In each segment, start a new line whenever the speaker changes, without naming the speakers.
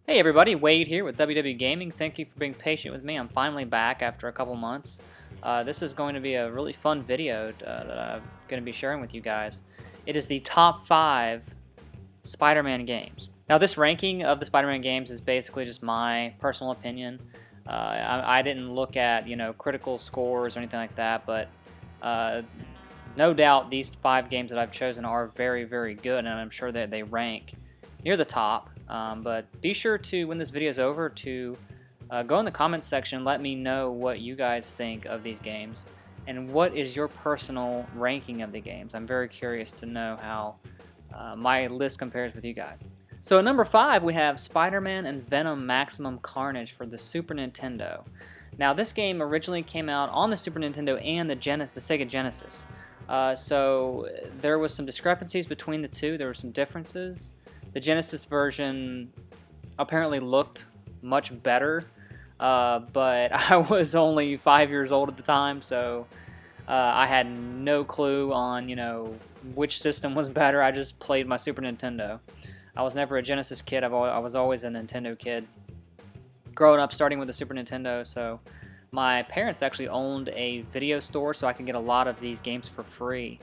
Hey everybody, Wade here with WW Gaming. Thank you for being patient with me. I'm finally back after a couple months. This is going to be a really fun video that I'm going to be sharing with you guys. It is the top 5 Spider-Man games. Now this ranking of the Spider-Man games is basically just my personal opinion. I didn't look at, critical scores or anything like that, but no doubt these 5 games that I've chosen are very, very good, and I'm sure that they rank near the top. But be sure to, when this video is over, to go in the comments section and let me know what you guys think of these games and what is your personal ranking of the games. I'm very curious to know how my list compares with you guys. So at number 5 we have Spider-Man and Venom Maximum Carnage for the Super Nintendo. Now this game originally came out on the Super Nintendo and the Sega Genesis. So there was some discrepancies between the two. There were some differences. The Genesis version apparently looked much better, but I was only 5 years old at the time, so I had no clue on, which system was better. I just played my Super Nintendo. I was never a Genesis kid. I was always a Nintendo kid. Growing up, starting with the Super Nintendo, so my parents actually owned a video store, so I could get a lot of these games for free,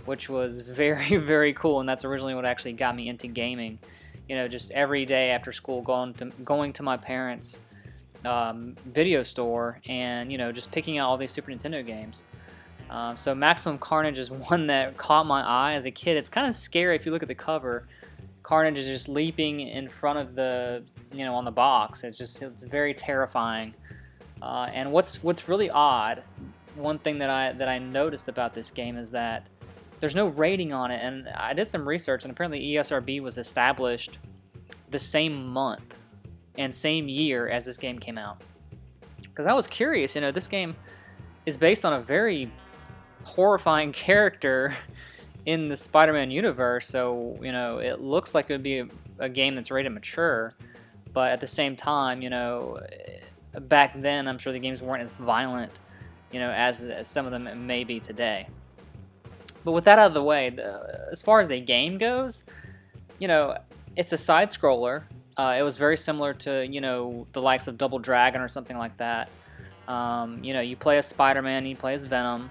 which was very, very cool, and that's originally what actually got me into gaming. Just every day after school going to my parents' video store and, just picking out all these Super Nintendo games. So Maximum Carnage is one that caught my eye as a kid. It's kind of scary if you look at the cover. Carnage is just leaping in front of the, on the box. It's very terrifying. And what's really odd, one thing that I noticed about this game is that there's no rating on it, and I did some research, and apparently ESRB was established the same month and same year as this game came out. Because I was curious, this game is based on a very horrifying character in the Spider-Man universe, so, it looks like it would be a game that's rated mature, but at the same time, back then, I'm sure the games weren't as violent, as some of them may be today. But with that out of the way, as far as the game goes, it's a side scroller. It was very similar to, the likes of Double Dragon or something like that. You play as Spider-Man, you play as Venom,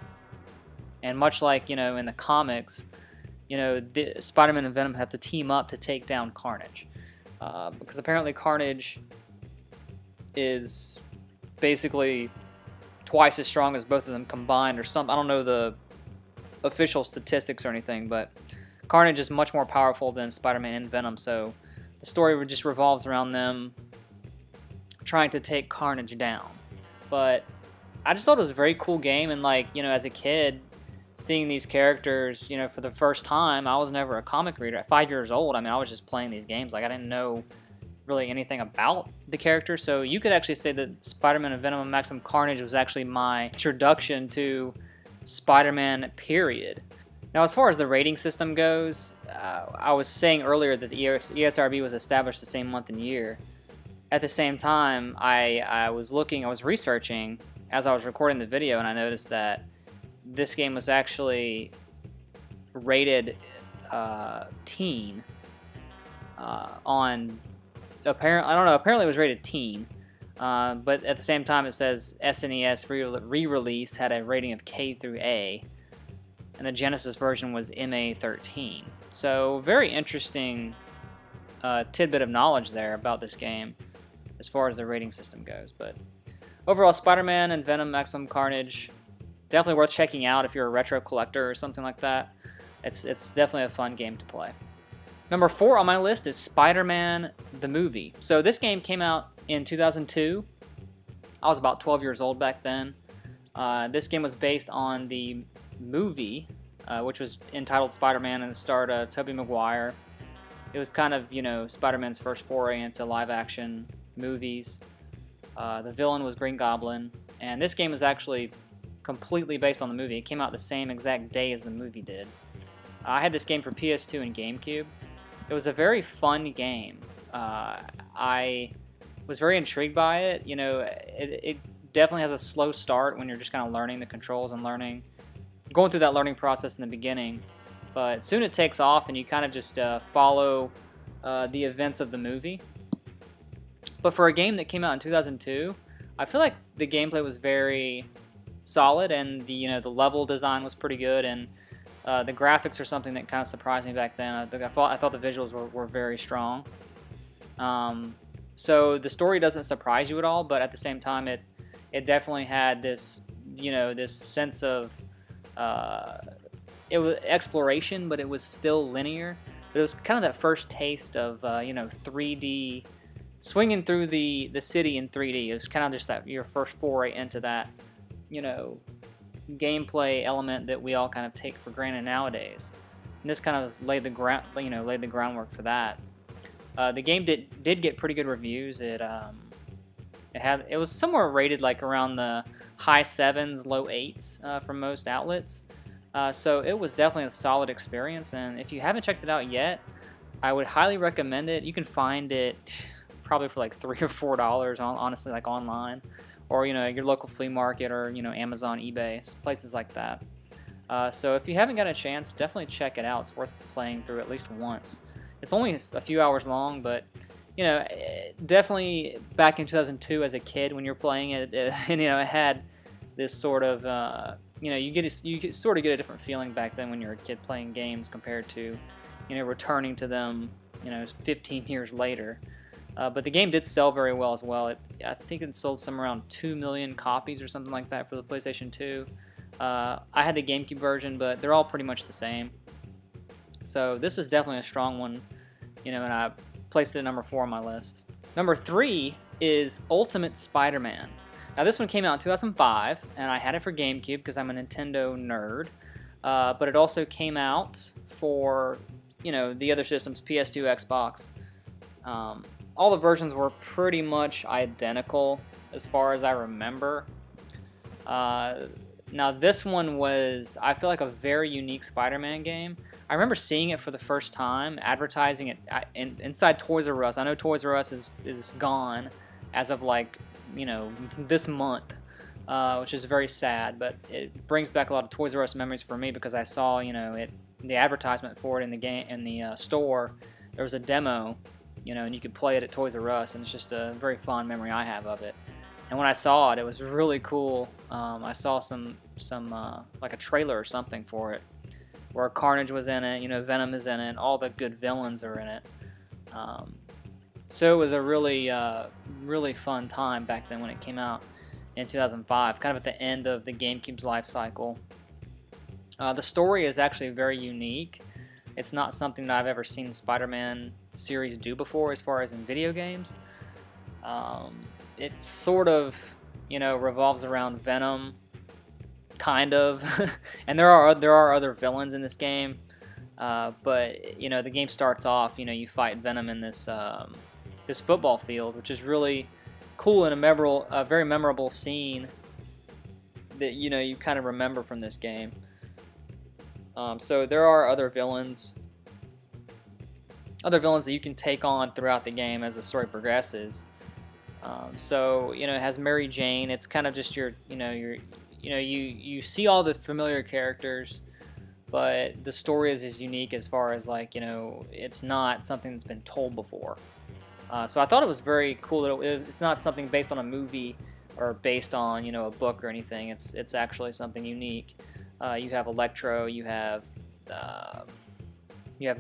and much like, in the comics, Spider-Man and Venom have to team up to take down Carnage. Because apparently Carnage is basically twice as strong as both of them combined or something. I don't know the official statistics or anything, but Carnage is much more powerful than Spider-Man and Venom, so the story just revolves around them trying to take Carnage down. But I just thought it was a very cool game, and as a kid, seeing these characters, for the first time, I was never a comic reader. At 5 years old, I was just playing these games. I didn't know really anything about the character, so you could actually say that Spider-Man and Venom and Maximum Carnage was actually my introduction to Spider-Man, period. Now, as far as the rating system goes, I was saying earlier that the ESRB was established the same month and year. At the same time, I was researching as I was recording the video, and I noticed that this game was actually rated teen on apparently it was rated teen. But at the same time, it says SNES re-release had a rating of K through A, and the Genesis version was MA13. So very interesting tidbit of knowledge there about this game as far as the rating system goes. But overall, Spider-Man and Venom Maximum Carnage, definitely worth checking out if you're a retro collector or something like that. It's definitely a fun game to play. Number 4 on my list is Spider-Man the movie. So this game came out in 2002. I was about 12 years old back then. This game was based on the movie, which was entitled Spider-Man, and it starred Tobey Maguire. It was kind of, Spider-Man's first foray into live-action movies. The villain was Green Goblin, and this game was actually completely based on the movie. It came out the same exact day as the movie did. I had this game for PS2 and GameCube. It was a very fun game. I was very intrigued by it. It definitely has a slow start when you're just kind of learning the controls and going through that learning process in the beginning. But soon it takes off, and you kind of just follow the events of the movie. But for a game that came out in 2002, I feel like the gameplay was very solid, and the level design was pretty good, and the graphics are something that kind of surprised me back then. I thought the visuals were very strong. So the story doesn't surprise you at all, but at the same time, it definitely had this this sense of it was exploration, but it was still linear. But it was kind of that first taste of 3D, swinging through the city in 3D. It was kind of just your first foray into that gameplay element that we all kind of take for granted nowadays. And this kind of laid the groundwork for that. The game did get pretty good reviews. It was somewhere rated like around the high 7s, low 8s from most outlets. So it was definitely a solid experience, and if you haven't checked it out yet, I would highly recommend it. You can find it probably for like $3 or $4, honestly, like online, or your local flea market, or Amazon, eBay, places like that. So if you haven't got a chance, definitely check it out. It's worth playing through at least once. It's only a few hours long, but definitely back in 2002 as a kid when you're playing it, it had this sort of you sort of get a different feeling back then when you're a kid playing games compared to returning to them 15 years later. But the game did sell very well as well. I think it sold somewhere around 2 million copies or something like that for the PlayStation 2. I had the GameCube version, but they're all pretty much the same. So this is definitely a strong one, and I placed it at number 4 on my list. Number 3 is Ultimate Spider-Man. Now this one came out in 2005, and I had it for GameCube because I'm a Nintendo nerd. But it also came out for the other systems, PS2, Xbox. All the versions were pretty much identical as far as I remember. Now this one was, I feel like, a very unique Spider-Man game. I remember seeing it for the first time, advertising it inside Toys R Us. I know Toys R Us is gone as of like this month, which is very sad, but it brings back a lot of Toys R Us memories for me because I saw the advertisement for it in the store. There was a demo, and you could play it at Toys R Us, and it's just a very fond memory I have of it. And when I saw it, it was really cool. I saw some like a trailer or something for it, where Carnage was in it, Venom is in it, all the good villains are in it. So it was a really, really fun time back then when it came out in 2005, kind of at the end of the GameCube's life cycle. The story is actually very unique. It's not something that I've ever seen the Spider-Man series do before as far as in video games. It sort of, revolves around Venom, kind of, and there are other villains in this game. But the game starts off, you fight Venom in this this football field, which is really cool and a very memorable scene that you kind of remember from this game. So there are other villains that you can take on throughout the game as the story progresses. So it has Mary Jane. It's kind of just you see all the familiar characters, but the story is unique as far as it's not something that's been told before. So I thought it was very cool that it's not something based on a movie or based on a book or anything. It's actually something unique. You have Electro, you have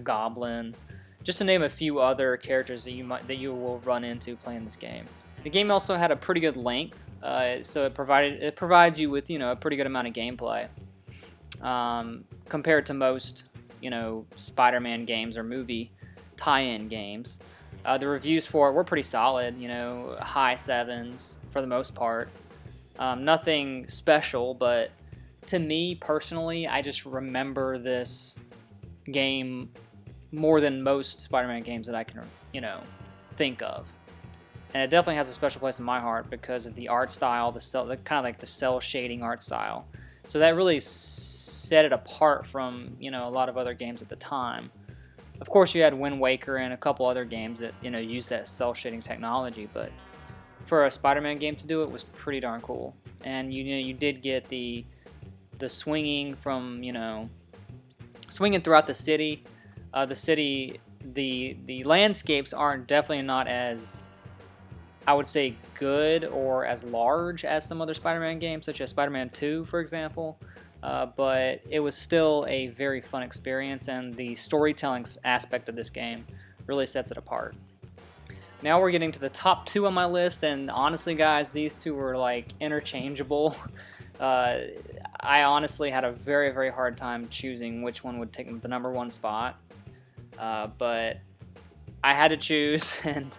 Goblin, just to name a few other characters that you will run into playing this game. The game also had a pretty good length, so it provides you with a pretty good amount of gameplay compared to most Spider-Man games or movie tie-in games. The reviews for it were pretty solid, high 7s for the most part. Nothing special, but to me personally, I just remember this game more than most Spider-Man games that I can, think of. And it definitely has a special place in my heart because of the art style, the kind of like the cell shading art style. So that really set it apart from, a lot of other games at the time. Of course, you had Wind Waker and a couple other games that, used that cell shading technology, but for a Spider-Man game to do it was pretty darn cool. And you did get the swinging from, swinging throughout the city. The landscapes aren't definitely not as I would say, good or as large as some other Spider-Man games, such as Spider-Man 2, for example. But it was still a very fun experience, and the storytelling aspect of this game really sets it apart. Now we're getting to the top 2 on my list, and honestly, guys, these two were like interchangeable. I honestly had a very, very hard time choosing which one would take the number 1 spot, but I had to choose, and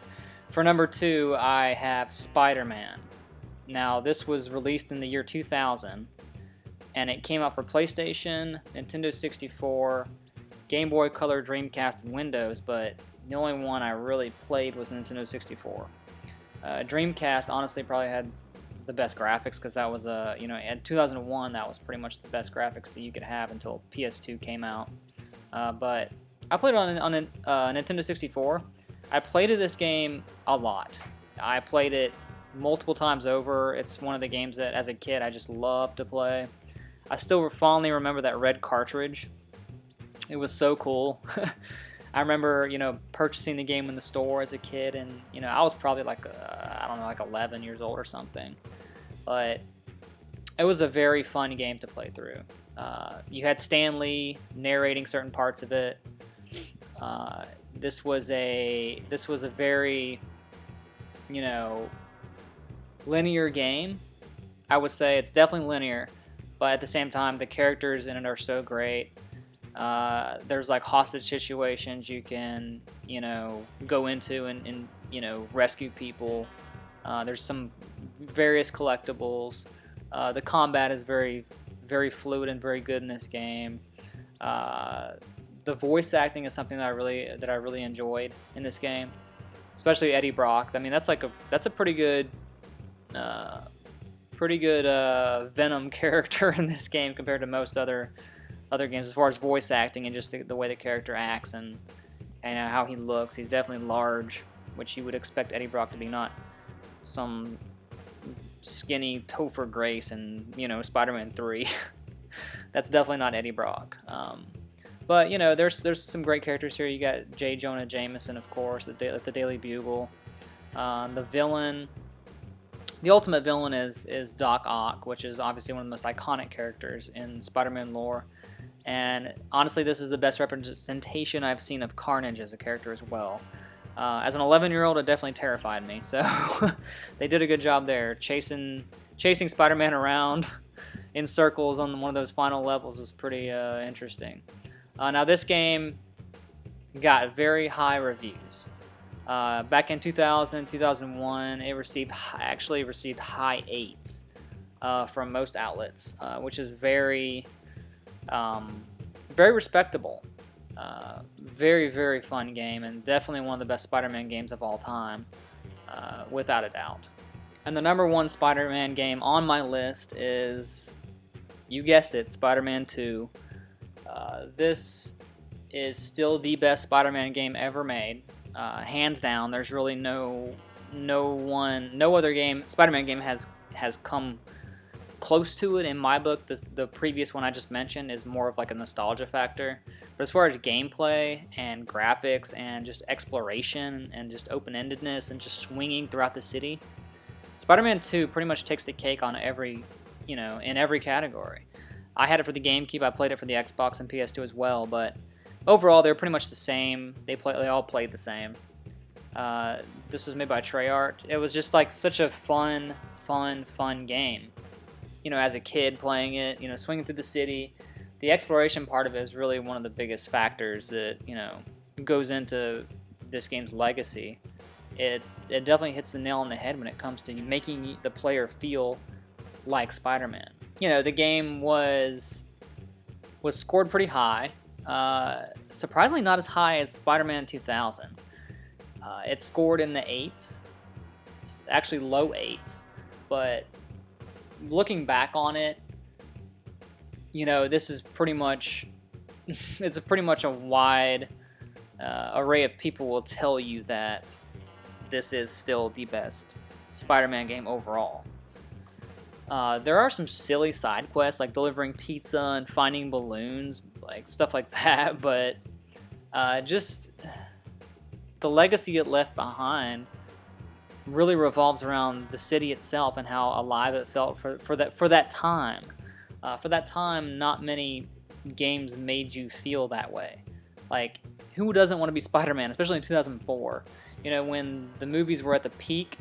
for number 2, I have Spider-Man. Now, this was released in the year 2000, and it came out for PlayStation, Nintendo 64, Game Boy Color, Dreamcast, and Windows, but the only one I really played was Nintendo 64. Dreamcast honestly probably had the best graphics, because that was in 2001 that was pretty much the best graphics that you could have until PS2 came out. But I played it on Nintendo 64. I played this game a lot. I played it multiple times over. It's one of the games that as a kid I just loved to play. I still fondly remember that red cartridge. It was so cool. I remember, purchasing the game in the store as a kid, and, I was probably like, I don't know, like 11 years old or something. But it was a very fun game to play through. You had Stan Lee narrating certain parts of it. This was a very, linear game. I would say it's definitely linear, but at the same time, the characters in it are so great. There's like hostage situations you can, go into and rescue people. There's some various collectibles. The combat is very, very fluid and very good in this game. The voice acting is something that I really enjoyed in this game, especially Eddie Brock. I mean, that's a pretty good Venom character in this game compared to most other games as far as voice acting and just the way the character acts and how he looks. He's definitely large, which you would expect Eddie Brock to be, not some skinny Topher Grace in Spider-Man 3. That's definitely not Eddie Brock. But there's some great characters here. You got J. Jonah Jameson, of course, the Daily Bugle. The villain, the ultimate villain is Doc Ock, which is obviously one of the most iconic characters in Spider-Man lore. And honestly, this is the best representation I've seen of Carnage as a character as well. As an 11-year-old, it definitely terrified me. So they did a good job there. Chasing Spider-Man around in circles on one of those final levels was pretty interesting. Now this game got very high reviews. Back in 2000, 2001, it actually received high 8s from most outlets, which is very respectable. Very, very fun game, and definitely one of the best Spider-Man games of all time, without a doubt. And the number 1 Spider-Man game on my list is, you guessed it, Spider-Man 2. This is still the best Spider-Man game ever made, hands down. There's really no other Spider-Man game has come close to it in my book. The previous one I just mentioned is more of like a nostalgia factor, but as far as gameplay and graphics and just exploration and just open-endedness and just swinging throughout the city, Spider-Man 2 pretty much takes the cake on in every category. I had it for the GameCube, I played it for the Xbox and PS2 as well, but overall they're pretty much the same. They all played the same. This was made by Treyarch. It was just like such a fun game. As a kid playing it, swinging through the city, the exploration part of it is really one of the biggest factors that, goes into this game's legacy. It definitely hits the nail on the head when it comes to making the player feel like Spider-Man. The game was scored pretty high. Surprisingly not as high as Spider-Man 2000. It scored in the 8s, actually low 8s, but looking back on it, this is pretty much a wide array of people will tell you that this is still the best Spider-Man game overall. There are some silly side quests like delivering pizza and finding balloons, like stuff like that, but just the legacy it left behind really revolves around the city itself and how alive it felt for that time. For that time, not many games made you feel that way. Like, who doesn't want to be Spider-Man, especially in 2004? You know, when the movies were at the peak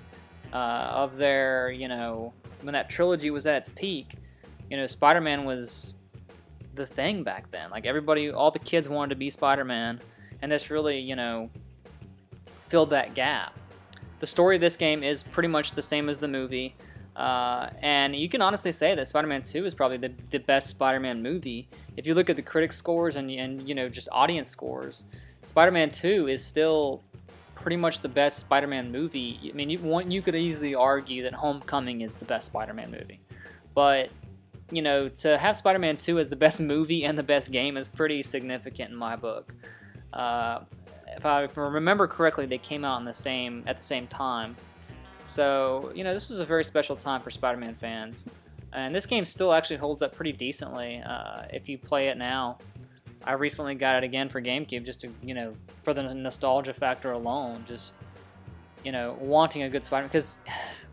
of their, you know, when that trilogy was at its peak, you know, Spider-Man was the thing back then. Like, everybody, all the kids wanted to be Spider-Man, and this really, you know, filled that gap. The story of this game is pretty much the same as the movie, and you can honestly say that Spider-Man 2 is probably the best Spider-Man movie. If you look at the critic scores and you know, just audience scores, Spider-Man 2 is still pretty much the best Spider-Man movie. I mean, you could easily argue that Homecoming is the best Spider-Man movie, but you know, to have Spider-Man 2 as the best movie and the best game is pretty significant in my book. If I remember correctly, they came out at the same time. So, you know, this was a very special time for Spider-Man fans. And this game still actually holds up pretty decently if you play it now. I recently got it again for GameCube just to, you know, for the nostalgia factor alone, just, you know, wanting a good Spider-Man. Because,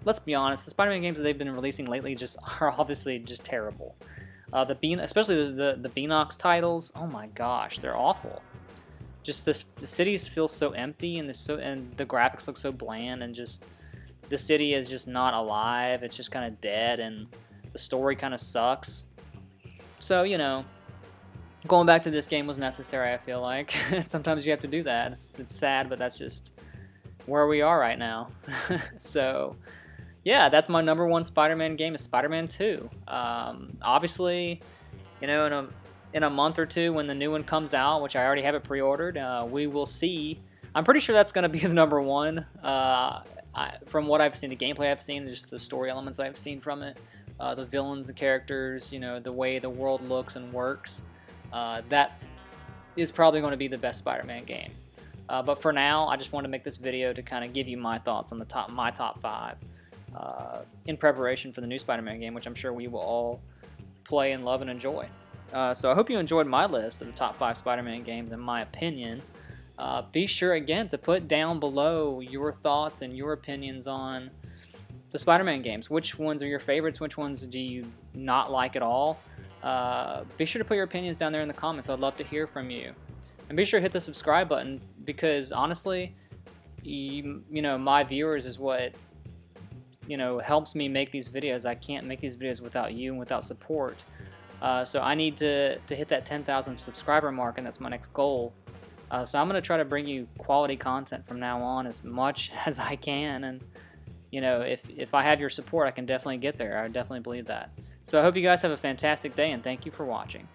let's be honest, the Spider-Man games that they've been releasing lately just are obviously just terrible. Especially the Beanox titles, oh my gosh, they're awful. Just the cities feel so empty, and the graphics look so bland, and just the city is just not alive. It's just kind of dead, and the story kind of sucks. So, you know, going back to this game was necessary, I feel like. Sometimes you have to do that. It's sad, but that's just where we are right now. So, yeah, that's my #1 Spider-Man game, is Spider-Man 2. Obviously, you know, in a month or two when the new one comes out, which I already have it pre-ordered, we will see. I'm pretty sure that's going to be the #1. From what I've seen, the gameplay I've seen, just the story elements I've seen from it, the villains, the characters, you know, the way the world looks and works, that is probably going to be the best Spider-Man game. But for now, I just wanted to make this video to kind of give you my thoughts on my top 5 in preparation for the new Spider-Man game, which I'm sure we will all play and love and enjoy. So I hope you enjoyed my list of the top 5 Spider-Man games in my opinion. Be sure again to put down below your thoughts and your opinions on the Spider-Man games. Which ones are your favorites? Which ones do you not like at all? Be sure to put your opinions down there in the comments. I'd love to hear from you. And be sure to hit the subscribe button, because honestly, you know, my viewers is what, you know, helps me make these videos. I can't make these videos without you and without support. So I need to hit that 10,000 subscriber mark, and that's my next goal. So I'm going to try to bring you quality content from now on as much as I can, and you know, if I have your support, I can definitely get there. I definitely believe that. So I hope you guys have a fantastic day, and thank you for watching.